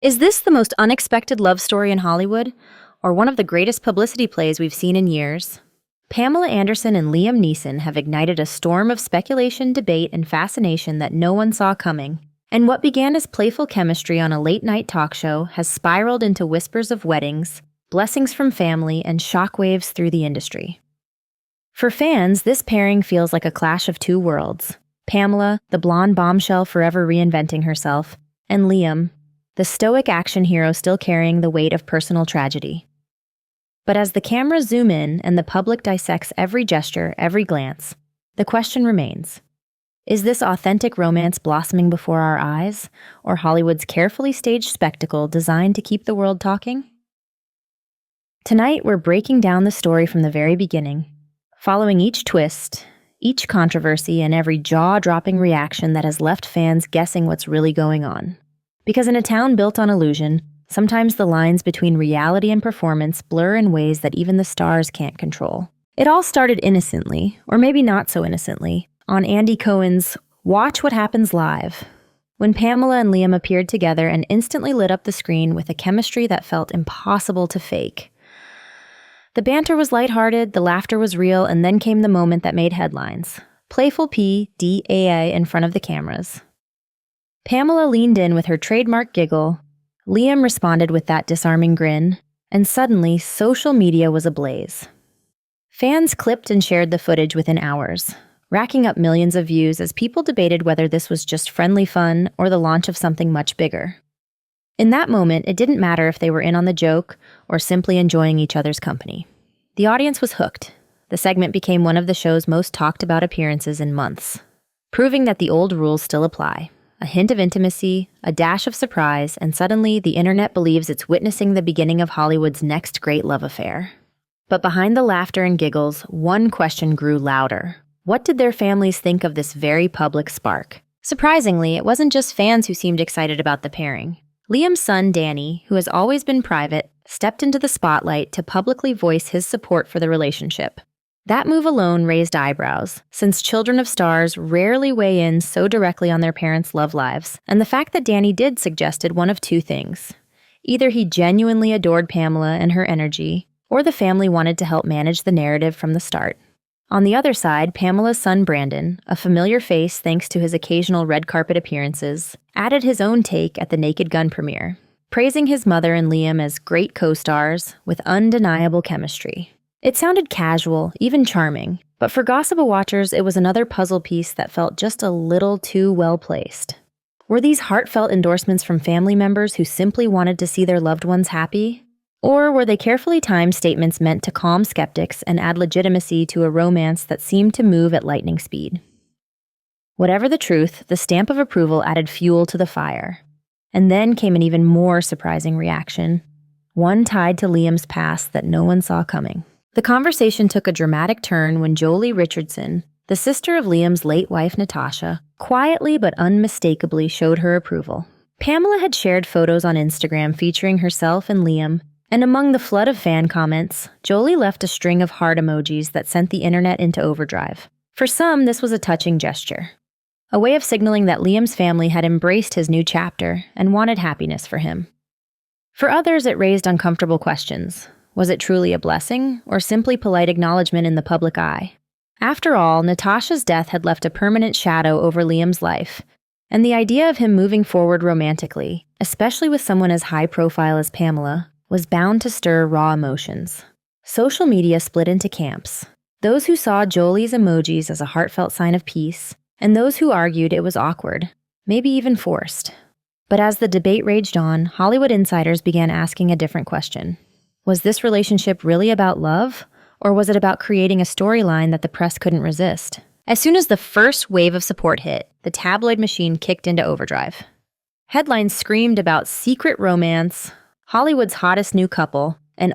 Is this the most unexpected love story in Hollywood, or one of the greatest publicity plays we've seen in years? Pamela Anderson and Liam Neeson have ignited a storm of speculation, debate, and fascination that no one saw coming. And what began as playful chemistry on a late-night talk show has spiraled into whispers of weddings, blessings from family, and shockwaves through the industry. For fans, this pairing feels like a clash of two worlds. Pamela, the blonde bombshell forever reinventing herself, and Liam, the stoic action hero still carrying the weight of personal tragedy. But as the cameras zoom in and the public dissects every gesture, every glance, the question remains: is this authentic romance blossoming before our eyes, or Hollywood's carefully staged spectacle designed to keep the world talking? Tonight, we're breaking down the story from the very beginning, following each twist, each controversy, and every jaw-dropping reaction that has left fans guessing what's really going on. Because in a town built on illusion, sometimes the lines between reality and performance blur in ways that even the stars can't control. It all started innocently, or maybe not so innocently, on Andy Cohen's Watch What Happens Live, when Pamela and Liam appeared together and instantly lit up the screen with a chemistry that felt impossible to fake. The banter was lighthearted, the laughter was real, and then came the moment that made headlines. Playful PDAA in front of the cameras. Pamela leaned in with her trademark giggle, Liam responded with that disarming grin, and suddenly, social media was ablaze. Fans clipped and shared the footage within hours, racking up millions of views as people debated whether this was just friendly fun or the launch of something much bigger. In that moment, it didn't matter if they were in on the joke or simply enjoying each other's company. The audience was hooked. The segment became one of the show's most talked about appearances in months, proving that the old rules still apply. A hint of intimacy, a dash of surprise, and suddenly the internet believes it's witnessing the beginning of Hollywood's next great love affair. But behind the laughter and giggles, one question grew louder. What did their families think of this very public spark? Surprisingly, it wasn't just fans who seemed excited about the pairing. Liam's son, Danny, who has always been private, stepped into the spotlight to publicly voice his support for the relationship. That move alone raised eyebrows, since children of stars rarely weigh in so directly on their parents' love lives, and the fact that Danny did suggested one of two things. Either he genuinely adored Pamela and her energy, or the family wanted to help manage the narrative from the start. On the other side, Pamela's son Brandon, a familiar face thanks to his occasional red carpet appearances, added his own take at the Naked Gun premiere, praising his mother and Liam as great co-stars with undeniable chemistry. It sounded casual, even charming, but for Gossip watchers, it was another puzzle piece that felt just a little too well-placed. Were these heartfelt endorsements from family members who simply wanted to see their loved ones happy? Or were they carefully timed statements meant to calm skeptics and add legitimacy to a romance that seemed to move at lightning speed? Whatever the truth, the stamp of approval added fuel to the fire. And then came an even more surprising reaction, one tied to Liam's past that no one saw coming. The conversation took a dramatic turn when Jolie Richardson, the sister of Liam's late wife Natasha, quietly but unmistakably showed her approval. Pamela had shared photos on Instagram featuring herself and Liam, and among the flood of fan comments, Jolie left a string of heart emojis that sent the internet into overdrive. For some, this was a touching gesture, a way of signaling that Liam's family had embraced his new chapter and wanted happiness for him. For others, it raised uncomfortable questions. Was it truly a blessing, or simply polite acknowledgement in the public eye? After all, Natasha's death had left a permanent shadow over Liam's life, and the idea of him moving forward romantically, especially with someone as high-profile as Pamela, was bound to stir raw emotions. Social media split into camps. Those who saw Jolie's emojis as a heartfelt sign of peace, and those who argued it was awkward, maybe even forced. But as the debate raged on, Hollywood insiders began asking a different question. Was this relationship really about love, or was it about creating a storyline that the press couldn't resist? As soon as the first wave of support hit, the tabloid machine kicked into overdrive. Headlines screamed about secret romance, Hollywood's hottest new couple, and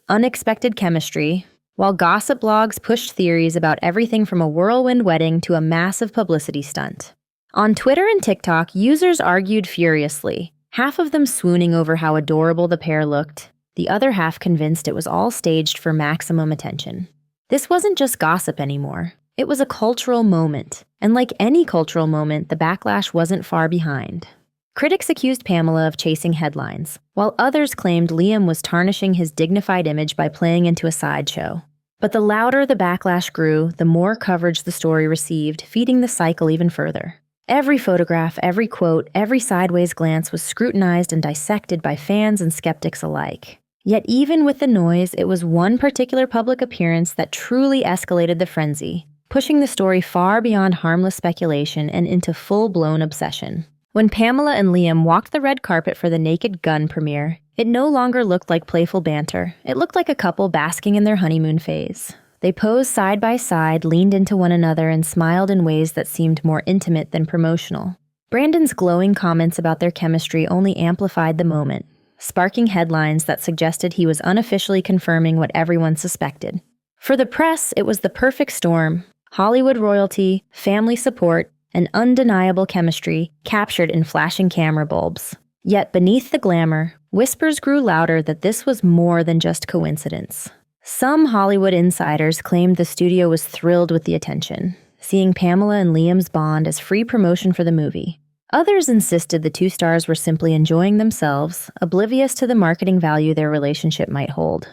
unexpected chemistry, while gossip blogs pushed theories about everything from a whirlwind wedding to a massive publicity stunt. On Twitter and TikTok, users argued furiously, half of them swooning over how adorable the pair looked, the other half convinced it was all staged for maximum attention. This wasn't just gossip anymore. It was a cultural moment, and like any cultural moment, the backlash wasn't far behind. Critics accused Pamela of chasing headlines, while others claimed Liam was tarnishing his dignified image by playing into a sideshow. But the louder the backlash grew, the more coverage the story received, feeding the cycle even further. Every photograph, every quote, every sideways glance was scrutinized and dissected by fans and skeptics alike. Yet even with the noise, it was one particular public appearance that truly escalated the frenzy, pushing the story far beyond harmless speculation and into full-blown obsession. When Pamela and Liam walked the red carpet for the Naked Gun premiere, it no longer looked like playful banter. It looked like a couple basking in their honeymoon phase. They posed side by side, leaned into one another, and smiled in ways that seemed more intimate than promotional. Brandon's glowing comments about their chemistry only amplified the moment, sparking headlines that suggested he was unofficially confirming what everyone suspected. For the press, it was the perfect storm: Hollywood royalty, family support, and undeniable chemistry captured in flashing camera bulbs. Yet beneath the glamour, whispers grew louder that this was more than just coincidence. Some Hollywood insiders claimed the studio was thrilled with the attention, seeing Pamela and Liam's bond as free promotion for the movie. Others insisted the two stars were simply enjoying themselves, oblivious to the marketing value their relationship might hold.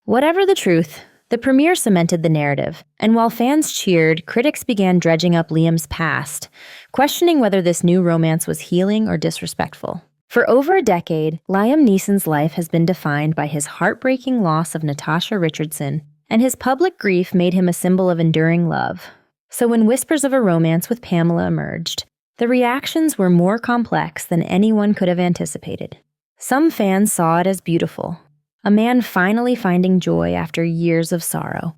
Whatever the truth, the premiere cemented the narrative, and while fans cheered, critics began dredging up Liam's past, questioning whether this new romance was healing or disrespectful. For over a decade, Liam Neeson's life has been defined by his heartbreaking loss of Natasha Richardson, and his public grief made him a symbol of enduring love. So when whispers of a romance with Pamela emerged, the reactions were more complex than anyone could have anticipated. Some fans saw it as beautiful, a man finally finding joy after years of sorrow.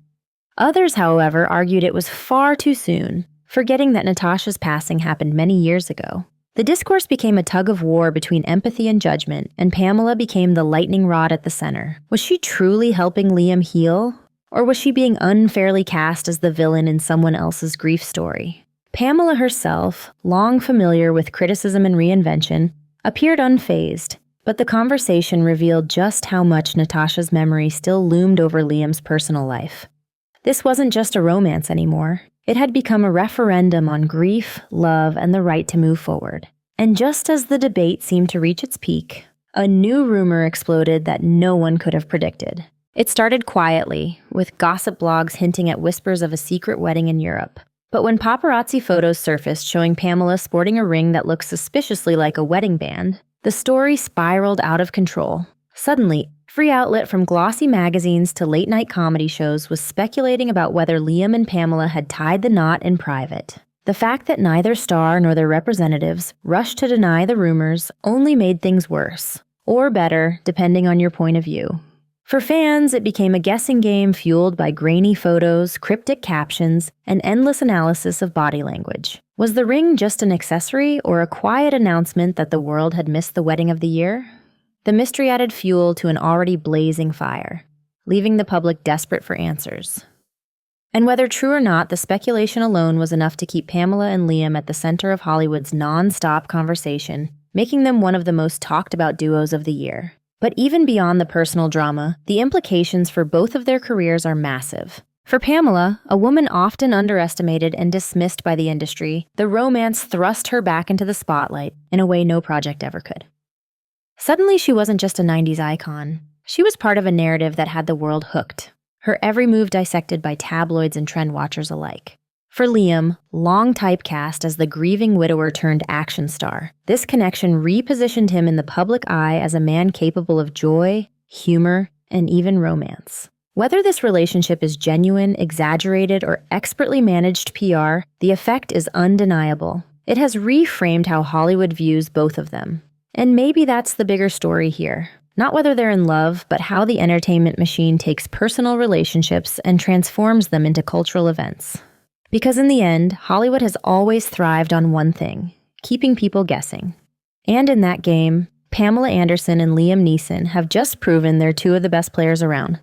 Others, however, argued it was far too soon, forgetting that Natasha's passing happened many years ago. The discourse became a tug-of-war between empathy and judgment, and Pamela became the lightning rod at the center. Was she truly helping Liam heal? Or was she being unfairly cast as the villain in someone else's grief story? Pamela herself, long familiar with criticism and reinvention, appeared unfazed, but the conversation revealed just how much Natasha's memory still loomed over Liam's personal life. This wasn't just a romance anymore. It had become a referendum on grief, love, and the right to move forward. And just as the debate seemed to reach its peak, a new rumor exploded that no one could have predicted. It started quietly, with gossip blogs hinting at whispers of a secret wedding in Europe. But when paparazzi photos surfaced showing Pamela sporting a ring that looked suspiciously like a wedding band, the story spiraled out of control. Suddenly, every outlet from glossy magazines to late-night comedy shows was speculating about whether Liam and Pamela had tied the knot in private. The fact that neither star nor their representatives rushed to deny the rumors only made things worse, or better, depending on your point of view. For fans, it became a guessing game fueled by grainy photos, cryptic captions, and endless analysis of body language. Was the ring just an accessory or a quiet announcement that the world had missed the wedding of the year? The mystery added fuel to an already blazing fire, leaving the public desperate for answers. And whether true or not, the speculation alone was enough to keep Pamela and Liam at the center of Hollywood's non-stop conversation, making them one of the most talked-about duos of the year. But even beyond the personal drama, the implications for both of their careers are massive. For Pamela, a woman often underestimated and dismissed by the industry, the romance thrust her back into the spotlight in a way no project ever could. Suddenly, she wasn't just a 90s icon. She was part of a narrative that had the world hooked, her every move dissected by tabloids and trend watchers alike. For Liam, long typecast as the grieving widower turned action star, this connection repositioned him in the public eye as a man capable of joy, humor, and even romance. Whether this relationship is genuine, exaggerated, or expertly managed PR, the effect is undeniable. It has reframed how Hollywood views both of them. And maybe that's the bigger story here. Not whether they're in love, but how the entertainment machine takes personal relationships and transforms them into cultural events. Because in the end, Hollywood has always thrived on one thing: keeping people guessing. And in that game, Pamela Anderson and Liam Neeson have just proven they're two of the best players around.